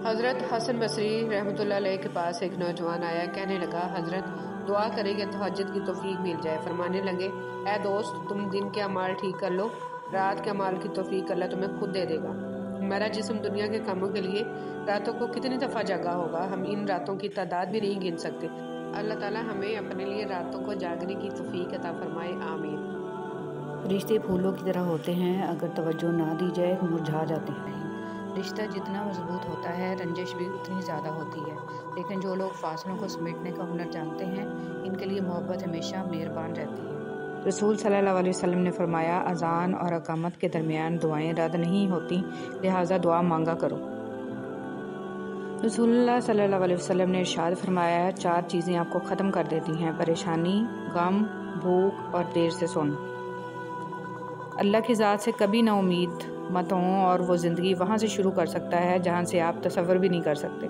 حضرت حسن بصری رحمۃ اللہ علیہ کے پاس ایک نوجوان آیا، کہنے لگا حضرت دعا کریں کہ تہجد کی توفیق مل جائے۔ فرمانے لگے اے دوست، تم دن کے اعمال ٹھیک کر لو، رات کے اعمال کی توفیق اللہ تمہیں خود دے دے گا۔ ہمارا جسم دنیا کے کاموں کے لیے راتوں کو کتنی دفعہ جاگا ہوگا، ہم ان راتوں کی تعداد بھی نہیں گن سکتے۔ اللہ تعالیٰ ہمیں اپنے لیے راتوں کو جاگنے کی توفیق عطا فرمائے، آمین۔ رشتے پھولوں کی طرح ہوتے ہیں، اگر توجہ نہ دی جائے مرجھا جاتے ہیں۔ رشتہ جتنا مضبوط ہوتا ہے رنجش بھی اتنی زیادہ ہوتی ہے، لیکن جو لوگ فاصلوں کو سمیٹنے کا ہنر جانتے ہیں ان کے لیے محبت ہمیشہ مہربان رہتی ہے۔ رسول صلی اللہ علیہ وسلم نے فرمایا، اذان اور اقامت کے درمیان دعائیں رد نہیں ہوتی، لہٰذا دعا مانگا کرو۔ رسول اللہ صلی اللہ علیہ وسلم نے ارشاد فرمایا، 4 چیزیں آپ کو ختم کر دیتی ہیں: پریشانی، غم، بھوک اور دیر سے سونا۔ اللہ کی ذات سے کبھی نہ امید مت ہوں، اور وہ زندگی وہاں سے شروع کر سکتا ہے جہاں سے آپ تصور بھی نہیں کر سکتے۔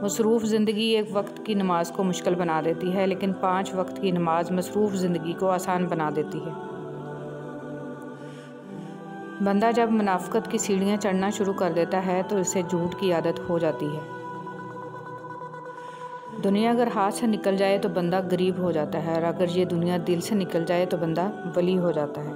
مصروف زندگی ایک وقت کی نماز کو مشکل بنا دیتی ہے، لیکن 5 وقت کی نماز مصروف زندگی کو آسان بنا دیتی ہے۔ بندہ جب منافقت کی سیڑھیاں چڑھنا شروع کر دیتا ہے تو اسے جھوٹ کی عادت ہو جاتی ہے۔ دنیا اگر ہاتھ سے نکل جائے تو بندہ غریب ہو جاتا ہے، اور اگر یہ دنیا دل سے نکل جائے تو بندہ ولی ہو جاتا ہے۔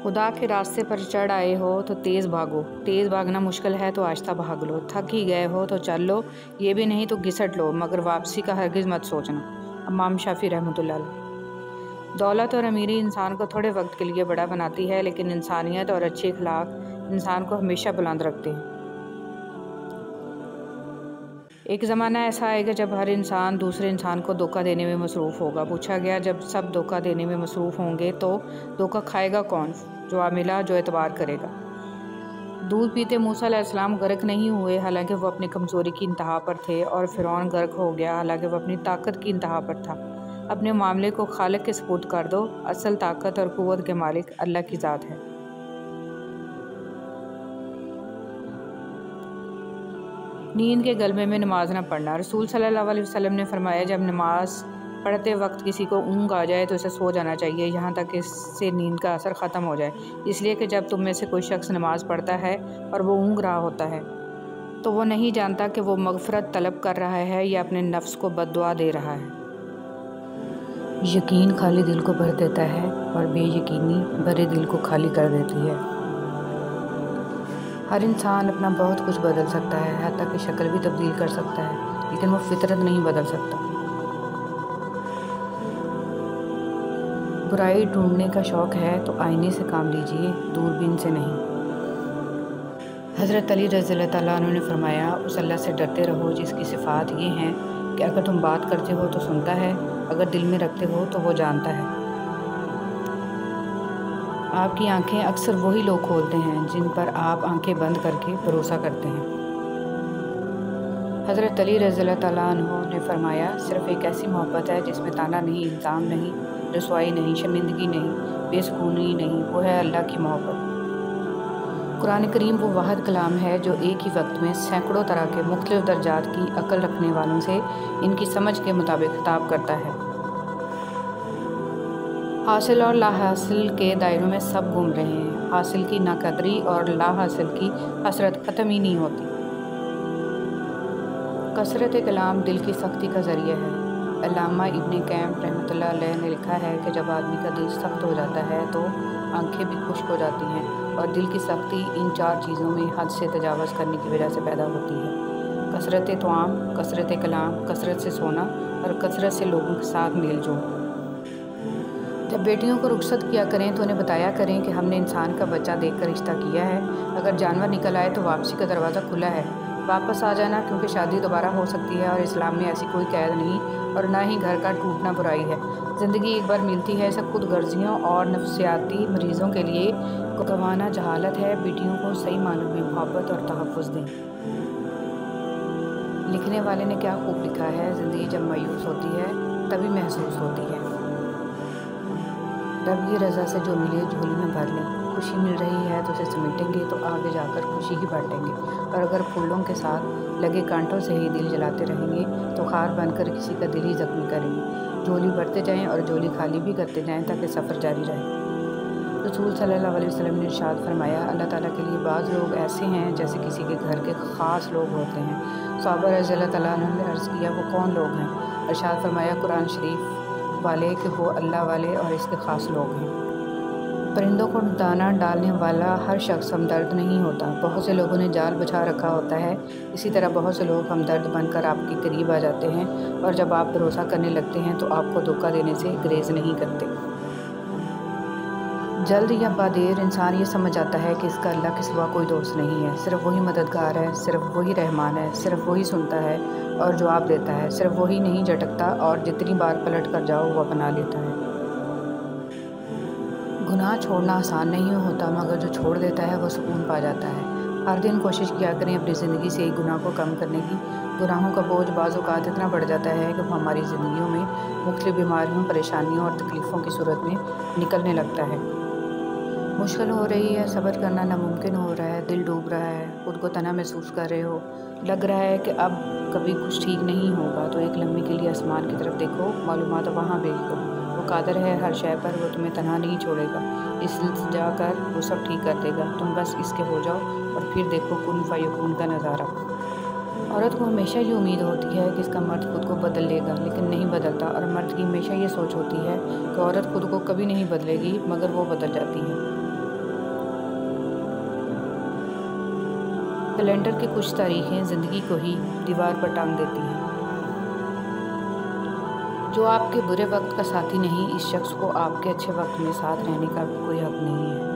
خدا کے راستے پر چڑھ آئے ہو تو تیز بھاگو، تیز بھاگنا مشکل ہے تو آہستہ بھاگ لو، تھک ہی گئے ہو تو چل لو، یہ بھی نہیں تو گھسٹ لو، مگر واپسی کا ہرگز مت سوچنا۔ امام شافعی رحمۃ اللہ علیہ۔ دولت اور امیری انسان کو تھوڑے وقت کے لیے بڑا بناتی ہے، لیکن انسانیت اور اچھے اخلاق انسان کو ہمیشہ بلند رکھتے ہیں۔ ایک زمانہ ایسا آئے گا جب ہر انسان دوسرے انسان کو دھوکہ دینے میں مصروف ہوگا۔ پوچھا گیا، جب سب دھوکہ دینے میں مصروف ہوں گے تو دھوکہ کھائے گا کون؟ جواب ملا، جو اعتبار کرے گا۔ دودھ پیتے موسیٰ علیہ السلام غرق نہیں ہوئے حالانکہ وہ اپنی کمزوری کی انتہا پر تھے، اور فرعون غرق ہو گیا حالانکہ وہ اپنی طاقت کی انتہا پر تھا۔ اپنے معاملے کو خالق کے سپرد کر دو، اصل طاقت اور قوت کے مالک اللہ کی ذات ہے۔ نیند کے غلبے میں نماز نہ پڑھنا۔ رسول صلی اللہ علیہ وسلم نے فرمایا، جب نماز پڑھتے وقت کسی کو اونگ آ جائے تو اسے سو جانا چاہیے، یہاں تک کہ اس سے نیند کا اثر ختم ہو جائے، اس لیے کہ جب تم میں سے کوئی شخص نماز پڑھتا ہے اور وہ اونگ رہا ہوتا ہے تو وہ نہیں جانتا کہ وہ مغفرت طلب کر رہا ہے یا اپنے نفس کو بد دعا دے رہا ہے۔ یقین خالی دل کو بھر دیتا ہے اور بے یقینی بھرے دل کو خالی کر دیتی ہے۔ ہر انسان اپنا بہت کچھ بدل سکتا ہے، حتیٰ کہ شکل بھی تبدیل کر سکتا ہے، لیکن وہ فطرت نہیں بدل سکتا۔ برائی ڈھونڈنے کا شوق ہے تو آئینے سے کام لیجئے، دوربین سے نہیں۔ حضرت علی رضی اللہ تعالیٰ عنہ نے فرمایا، اس اللہ سے ڈرتے رہو جس کی صفات یہ ہیں کہ اگر تم بات کرتے ہو تو سنتا ہے، اگر دل میں رکھتے ہو تو وہ جانتا ہے۔ آپ کی آنکھیں اکثر وہی لوگ کھولتے ہیں جن پر آپ آنکھیں بند کر کے بھروسہ کرتے ہیں۔ حضرت علی رضی اللہ تعالیٰ عنہ نے فرمایا، صرف ایک ایسی محبت ہے جس میں طعنہ نہیں، الزام نہیں، رسوائی نہیں، شرمندگی نہیں، بے سکونی نہیں، وہ ہے اللہ کی محبت۔ قرآن کریم وہ واحد کلام ہے جو ایک ہی وقت میں سینکڑوں طرح کے مختلف درجات کی عقل رکھنے والوں سے ان کی سمجھ کے مطابق خطاب کرتا ہے۔ حاصل اور لا حاصل کے دائروں میں سب گھوم رہے ہیں، حاصل کی ناقدری اور لا حاصل کی حسرت ختم ہی نہیں ہوتی۔ کثرت کلام دل کی سختی کا ذریعہ ہے۔ علامہ ابن قیم رحمۃ اللہ علیہ نے لکھا ہے کہ جب آدمی کا دل سخت ہو جاتا ہے تو آنکھیں بھی خشک ہو جاتی ہیں، اور دل کی سختی ان 4 چیزوں میں حد سے تجاوز کرنے کی وجہ سے پیدا ہوتی ہے: کثرت طعام، کثرت کلام، کثرت سے سونا، اور کثرت سے لوگوں کے ساتھ میل جول۔ جب بیٹیوں کو رخصت کیا کریں تو انہیں بتایا کریں کہ ہم نے انسان کا بچہ دیکھ کر رشتہ کیا ہے، اگر جانور نکل آئے تو واپسی کا دروازہ کھلا ہے، واپس آ جانا، کیونکہ شادی دوبارہ ہو سکتی ہے اور اسلام میں ایسی کوئی قید نہیں، اور نہ ہی گھر کا ٹوٹنا برائی ہے۔ زندگی ایک بار ملتی ہے، اسے خود غرضیوں اور نفسیاتی مریضوں کے لیے گنوانا جہالت ہے۔ بیٹیوں کو صحیح معنوں میں محبت اور تحفظ دیں۔ لکھنے والے نے کیا خوب لکھا ہے، زندگی جب مایوس ہوتی ہے تبھی محسوس ہوتی ہے۔ رب کی رضا سے جو ملے جھولی میں بھر لیں، خوشی مل رہی ہے تو اسے سمیٹیں گے تو آگے جا کر خوشی ہی بانٹیں گے، اور اگر پھولوں کے ساتھ لگے کانٹوں سے ہی دل جلاتے رہیں گے تو خار بن کر کسی کا دل ہی زخمی کریں گے۔ جھولی بھرتے جائیں اور جھولی خالی بھی کرتے جائیں تاکہ سفر جاری رہے۔ رسول صلی اللہ علیہ وسلم نے ارشاد فرمایا، اللہ تعالیٰ کے لیے بعض لوگ ایسے ہیں جیسے کسی کے گھر کے خاص لوگ ہوتے ہیں۔ صحابہ رضی اللہ تعالیٰ عنہ نے عرض کیا، وہ کون لوگ ہیں؟ ارشاد فرمایا، قرآن شریف والے کہ وہ اللہ والے اور اس کے خاص لوگ ہیں۔ پرندوں کو دانہ ڈالنے والا ہر شخص ہمدرد نہیں ہوتا۔ بہت سے لوگوں نے جال بچھا رکھا ہوتا ہے، اسی طرح بہت سے لوگ ہمدرد بن کر آپ کے قریب آ جاتے ہیں، اور جب آپ بھروسہ کرنے لگتے ہیں تو آپ کو دھوکہ دینے سے گریز نہیں کرتے۔ جلد یا بعدیر انسان یہ سمجھ جاتا ہے کہ اس کا اللہ کے سوا کوئی دوست نہیں ہے، صرف وہی مددگار ہے، صرف وہی رحمان ہے، صرف وہی سنتا ہے اور جواب دیتا ہے، صرف وہی نہیں جھٹکتا اور جتنی بار پلٹ کر جاؤ وہ اپنا لیتا ہے۔ گناہ چھوڑنا آسان نہیں ہوتا، مگر جو چھوڑ دیتا ہے وہ سکون پا جاتا ہے۔ ہر دن کوشش کیا کریں اپنی زندگی سے ایک گناہ کو کم کرنے کی۔ گناہوں کا بوجھ بعض اوقات اتنا بڑھ جاتا ہے کہ وہ ہماری زندگیوں میں مختلف بیماریوں، پریشانیوں اور تکلیفوں کی صورت میں نکلنے لگتا ہے۔ مشکل ہو رہی ہے، صبر کرنا ناممکن ہو رہا ہے، دل ڈوب رہا ہے، خود کو تنہا محسوس کر رہے ہو، لگ رہا ہے کہ اب کبھی کچھ ٹھیک نہیں ہوگا، تو ایک لمحے کے لیے آسمان کی طرف دیکھو، معلومات وہاں بھیج دو۔ وہ قادر ہے ہر شے پر، وہ تمہیں تنہا نہیں چھوڑے گا، التجا کر وہ سب ٹھیک کر دے گا، تم بس اس کے ہو جاؤ اور پھر دیکھو کن فیکون کا نظارہ۔ عورت کو ہمیشہ یہ امید ہوتی ہے کہ اس کا مرد خود کو بدل لے گا، لیکن نہیں بدلتا، اور مرد کی ہمیشہ یہ سوچ ہوتی ہے کہ عورت خود کو کبھی نہیں بدلے گی، مگر وہ بدل جاتی ہے۔ کیلنڈر کی کچھ تاریخیں زندگی کو ہی دیوار پر ٹانگ دیتی ہیں۔ جو آپ کے برے وقت کا ساتھی نہیں، اس شخص کو آپ کے اچھے وقت میں ساتھ رہنے کا بھی کوئی حق نہیں ہے۔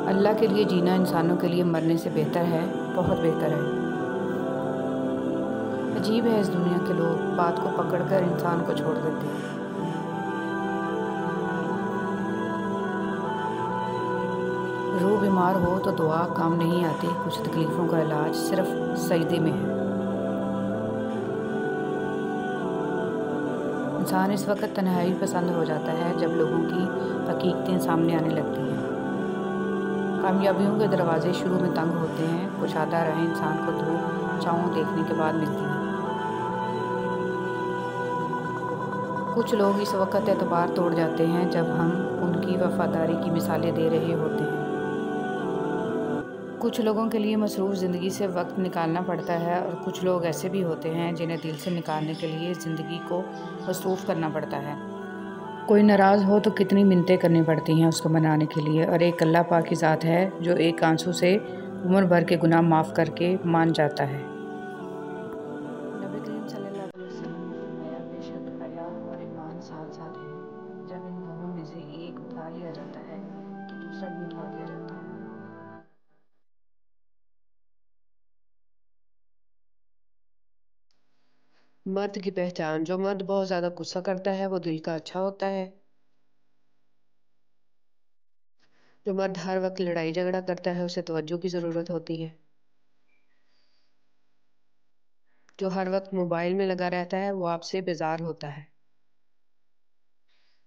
اللہ کے لیے جینا انسانوں کے لیے مرنے سے بہتر ہے، بہت بہتر ہے۔ عجیب ہے اس دنیا کے لوگ، بات کو پکڑ کر انسان کو چھوڑ دیتے ہیں۔ روح بیمار ہو تو دعا کام نہیں آتی، کچھ تکلیفوں کا علاج صرف سجدے میں ہے۔ انسان اس وقت تنہائی پسند ہو جاتا ہے جب لوگوں کی حقیقتیں سامنے آنے لگتی ہیں۔ کامیابیوں کے دروازے شروع میں تنگ ہوتے ہیں، کشادہ راہیں انسان کو دھوپ چھاؤں دیکھنے کے بعد ملتی ہیں۔ کچھ لوگ اس وقت اعتبار توڑ جاتے ہیں جب ہم ان کی وفاداری کی مثالیں دے رہے ہوتے ہیں۔ کچھ لوگوں کے لیے مصروف زندگی سے وقت نکالنا پڑتا ہے، اور کچھ لوگ ایسے بھی ہوتے ہیں جنہیں دل سے نکالنے کے لیے زندگی کو مصروف کرنا پڑتا ہے۔ کوئی ناراض ہو تو کتنی منتیں کرنی پڑتی ہیں اس کو منانے کے لیے، اور ایک اللہ پاک کی ذات ہے جو ایک آنسو سے عمر بھر کے گناہ معاف کر کے مان جاتا ہے۔ نبی کریم صلی اللہ علیہ وسلم نے فرمایا، بے شک حیا اور ایمان ساتھ ساتھ ہیں، جب ان دونوں میں سے ایک اٹھا لیا جاتا ہے تو دوسرا بھی اٹھا لیا جاتا ہے۔ مرد کی پہچان: جو مرد بہت زیادہ غصہ کرتا ہے وہ دل کا اچھا ہوتا ہے۔ جو مرد ہر وقت لڑائی جھگڑا کرتا ہے اسے توجہ کی ضرورت ہوتی ہے۔ جو ہر وقت موبائل میں لگا رہتا ہے وہ آپ سے بیزار ہوتا ہے۔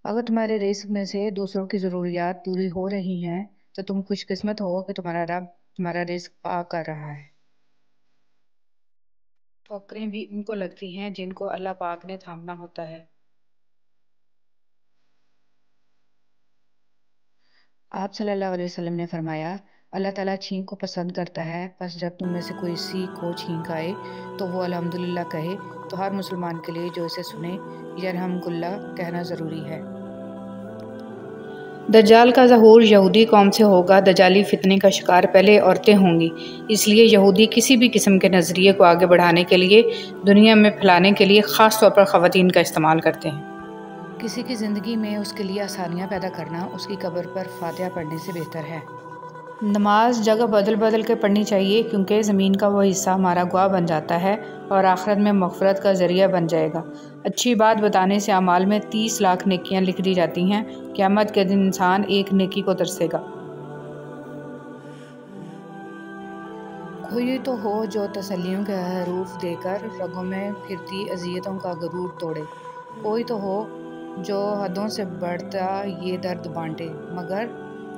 اگر تمہارے رزق میں سے دوسروں کی ضروریات پوری ہو رہی ہیں تو تم خوش قسمت ہو کہ تمہارا رب تمہارا رزق پاک کر رہا ہے۔ ٹھوکریں بھی ان کو لگتی ہیں جن کو اللہ پاک نے تھامنا ہوتا ہے۔ آپ صلی اللہ علیہ وسلم نے فرمایا، اللہ تعالیٰ چھینک کو پسند کرتا ہے، بس جب تم میں سے کوئی کسی کو چھینک آئے تو وہ الحمدللہ کہے، تو ہر مسلمان کے لیے جو اسے سنے یرحمک اللہ کہنا ضروری ہے۔ دجال کا ظہور یہودی قوم سے ہوگا۔ دجالی فتنے کا شکار پہلے عورتیں ہوں گی، اس لیے یہودی کسی بھی قسم کے نظریے کو آگے بڑھانے کے لیے، دنیا میں پھیلانے کے لیے خاص طور پر خواتین کا استعمال کرتے ہیں۔ کسی کی زندگی میں اس کے لیے آسانیاں پیدا کرنا اس کی قبر پر فاتحہ پڑھنے سے بہتر ہے۔ نماز جگہ بدل بدل کے پڑھنی چاہیے، کیونکہ زمین کا وہ حصہ ہمارا گواہ بن جاتا ہے اور آخرت میں مغفرت کا ذریعہ بن جائے گا۔ اچھی بات بتانے سے اعمال میں 30 لاکھ نیکیاں لکھ دی جاتی ہیں۔ قیامت کے دن انسان ایک نیکی کو ترسے گا۔ کوئی تو ہو جو تسلیوں کے حروف دے کر رگوں میں پھرتی اذیتوں کا غرور توڑے، کوئی تو ہو جو حدوں سے بڑھتا یہ درد بانٹے، مگر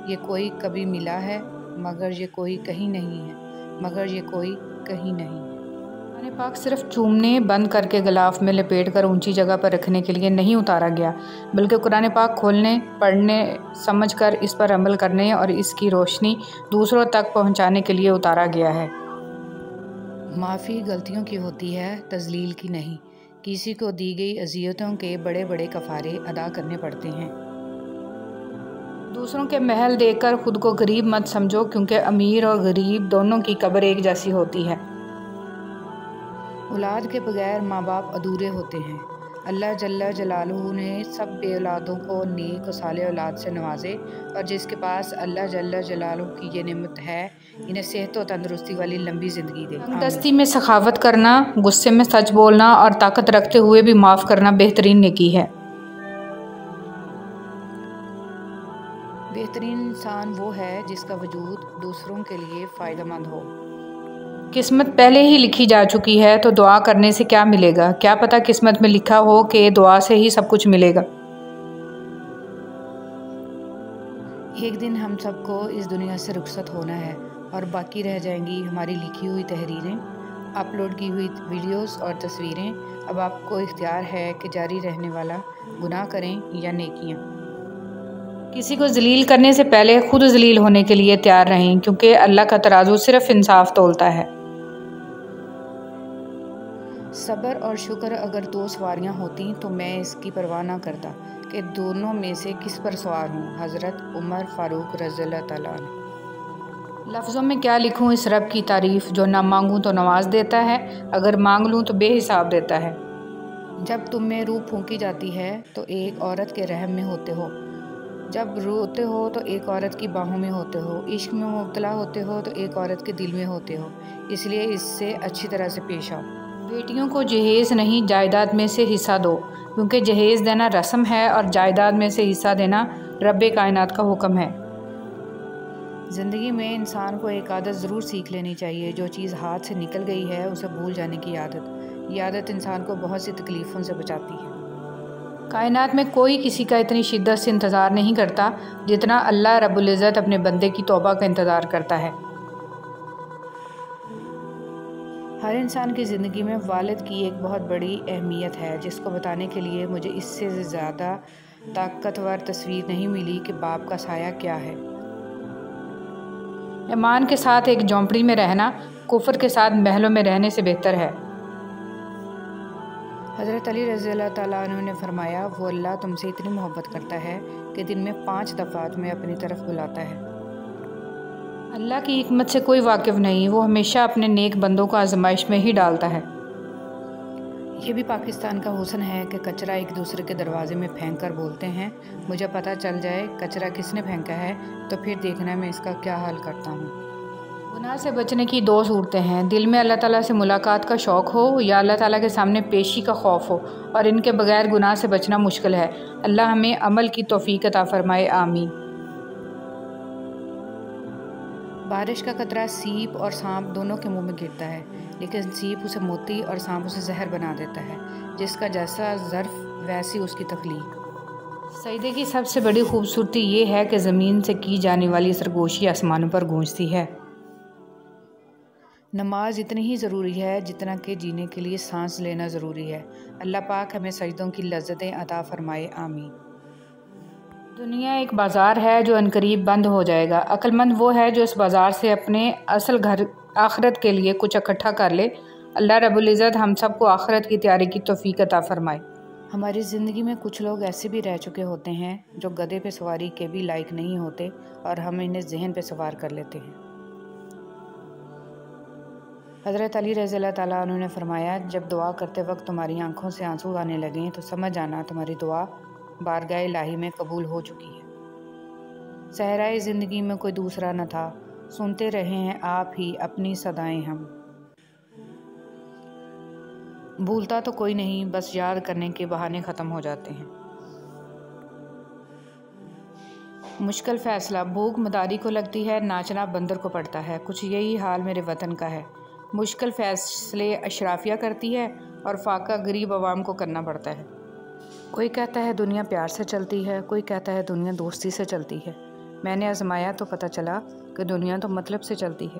یہ کوئی کبھی ملا ہے، مگر یہ کوئی کہیں نہیں ہے، مگر یہ کوئی کہیں نہیں ہے۔ قرآن پاک صرف چومنے بند کر کے غلاف میں لپیٹ کر اونچی جگہ پر رکھنے کے لیے نہیں اتارا گیا، بلکہ قرآن پاک کھولنے، پڑھنے، سمجھ کر اس پر عمل کرنے اور اس کی روشنی دوسروں تک پہنچانے کے لیے اتارا گیا ہے۔ معافی غلطیوں کی ہوتی ہے، تذلیل کی نہیں۔ کسی کو دی گئی اذیتوں کے بڑے بڑے کفارے ادا کرنے پڑتے ہیں۔ دوسروں کے محل دیکھ کر خود کو غریب مت سمجھو، کیونکہ امیر اور غریب دونوں کی قبر ایک جیسی ہوتی ہے۔ اولاد کے بغیر ماں باپ ادھورے ہوتے ہیں۔ اللہ جل جلالہ نے سب بے اولادوں کو نیک و صالح اولاد سے نوازے، اور جس کے پاس اللہ جل جلالہ کی یہ نعمت ہے، انہیں صحت و تندرستی والی لمبی زندگی دے۔ تنگ میں سخاوت کرنا، غصے میں سچ بولنا اور طاقت رکھتے ہوئے بھی معاف کرنا بہترین نیکی ہے۔ بہترین انسان وہ ہے جس کا وجود دوسروں کے لیے فائدہ مند ہو۔ قسمت پہلے ہی لکھی جا چکی ہے تو دعا کرنے سے کیا ملے گا؟ کیا پتہ قسمت میں لکھا ہو کہ دعا سے ہی سب کچھ ملے گا۔ ایک دن ہم سب کو اس دنیا سے رخصت ہونا ہے اور باقی رہ جائیں گی ہماری لکھی ہوئی تحریریں، اپلوڈ کی ہوئی ویڈیوز اور تصویریں۔ اب آپ کو اختیار ہے کہ جاری رہنے والا گناہ کریں یا نیکیاں۔ کسی کو ذلیل کرنے سے پہلے خود ذلیل ہونے کے لیے تیار رہیں، کیونکہ اللہ کا ترازو صرف انصاف تولتا ہے۔ صبر اور شکر اگر دو سواریاں ہوتیں تو میں اس کی پرواہ نہ کرتا کہ دونوں میں سے کس پر سوار ہوں۔ حضرت عمر فاروق رضی اللہ تعالیٰ عنہ۔ لفظوں میں کیا لکھوں اس رب کی تعریف جو نہ مانگوں تو نواز دیتا ہے، اگر مانگ لوں تو بے حساب دیتا ہے۔ جب تم میں روح پھونکی جاتی ہے تو ایک عورت کے رحم میں ہوتے ہو، جب روتے ہو تو ایک عورت کی باہوں میں ہوتے ہو، عشق میں مبتلا ہوتے ہو تو ایک عورت کے دل میں ہوتے ہو، اس لیے اس سے اچھی طرح سے پیش آؤ۔ بیٹیوں کو جہیز نہیں جائیداد میں سے حصہ دو، کیونکہ جہیز دینا رسم ہے اور جائیداد میں سے حصہ دینا رب کائنات کا حکم ہے۔ زندگی میں انسان کو ایک عادت ضرور سیکھ لینی چاہیے، جو چیز ہاتھ سے نکل گئی ہے اسے بھول جانے کی عادت۔ یہ عادت انسان کو بہت سی تکلیفوں سے بچاتی ہے۔ کائنات میں کوئی کسی کا اتنی شدت سے انتظار نہیں کرتا جتنا اللہ رب العزت اپنے بندے کی توبہ کا انتظار کرتا ہے۔ ہر انسان کی زندگی میں والد کی ایک بہت بڑی اہمیت ہے، جس کو بتانے کے لیے مجھے اس سے زیادہ طاقتور تصویر نہیں ملی کہ باپ کا سایہ کیا ہے۔ ایمان کے ساتھ ایک جھونپڑی میں رہنا کفر کے ساتھ محلوں میں رہنے سے بہتر ہے۔ حضرت علی رضی اللہ تعالیٰ عنہ نے فرمایا، وہ اللہ تم سے اتنی محبت کرتا ہے کہ دن میں 5 دفعہ تمہیں اپنی طرف بلاتا ہے۔ اللہ کی حکمت سے کوئی واقف نہیں، وہ ہمیشہ اپنے نیک بندوں کو آزمائش میں ہی ڈالتا ہے۔ یہ بھی پاکستان کا حسن ہے کہ کچرا ایک دوسرے کے دروازے میں پھینک کر بولتے ہیں، مجھے پتہ چل جائے کچرا کس نے پھینکا ہے تو پھر دیکھنا میں اس کا کیا حل کرتا ہوں۔ گناہ سے بچنے کی 2 صورتیں ہیں، دل میں اللہ تعالیٰ سے ملاقات کا شوق ہو یا اللہ تعالیٰ کے سامنے پیشی کا خوف ہو، اور ان کے بغیر گناہ سے بچنا مشکل ہے۔ اللہ ہمیں عمل کی توفیق عطا فرمائے، آمین۔ بارش کا قطرہ سیپ اور سانپ دونوں کے منہ میں گرتا ہے، لیکن سیپ اسے موتی اور سانپ اسے زہر بنا دیتا ہے، جس کا جیسا ظرف ویسی اس کی تخلیق۔ سجدے کی سب سے بڑی خوبصورتی یہ ہے کہ زمین سے کی جانے والی سرگوشی آسمانوں پر گونجتی ہے۔ نماز اتنی ہی ضروری ہے جتنا کہ جینے کے لیے سانس لینا ضروری ہے۔ اللہ پاک ہمیں سجدوں کی لذتیں عطا فرمائے، آمین۔ دنیا ایک بازار ہے جو عنقریب بند ہو جائے گا۔ عقل مند وہ ہے جو اس بازار سے اپنے اصل گھر آخرت کے لیے کچھ اکٹھا کر لے۔ اللہ رب العزت ہم سب کو آخرت کی تیاری کی توفیق عطا فرمائے۔ ہماری زندگی میں کچھ لوگ ایسے بھی رہ چکے ہوتے ہیں جو گدھے پہ سواری کے بھی لائق نہیں ہوتے، اور ہم انہیں ذہن پہ سوار کر لیتے ہیں۔ حضرت علی رضی اللہ تعالیٰ عنہ نے فرمایا، جب دعا کرتے وقت تمہاری آنکھوں سے آنسو آنے لگیں تو سمجھ جانا تمہاری دعا بارگاہ الہی میں قبول ہو چکی ہے۔ صحرائے زندگی میں کوئی دوسرا نہ تھا، سنتے رہے ہیں آپ ہی اپنی صدائیں ہم۔ بھولتا تو کوئی نہیں، بس یاد کرنے کے بہانے ختم ہو جاتے ہیں۔ مشکل فیصلہ، بھوک مداری کو لگتی ہے، ناچنا بندر کو پڑتا ہے، کچھ یہی حال میرے وطن کا ہے۔ مشکل فیصلے اشرافیہ کرتی ہے اور فاقہ غریب عوام کو کرنا پڑتا ہے۔ کوئی کہتا ہے دنیا پیار سے چلتی ہے، کوئی کہتا ہے دنیا دوستی سے چلتی ہے۔ میں نے آزمایا تو پتہ چلا کہ دنیا تو مطلب سے چلتی ہے۔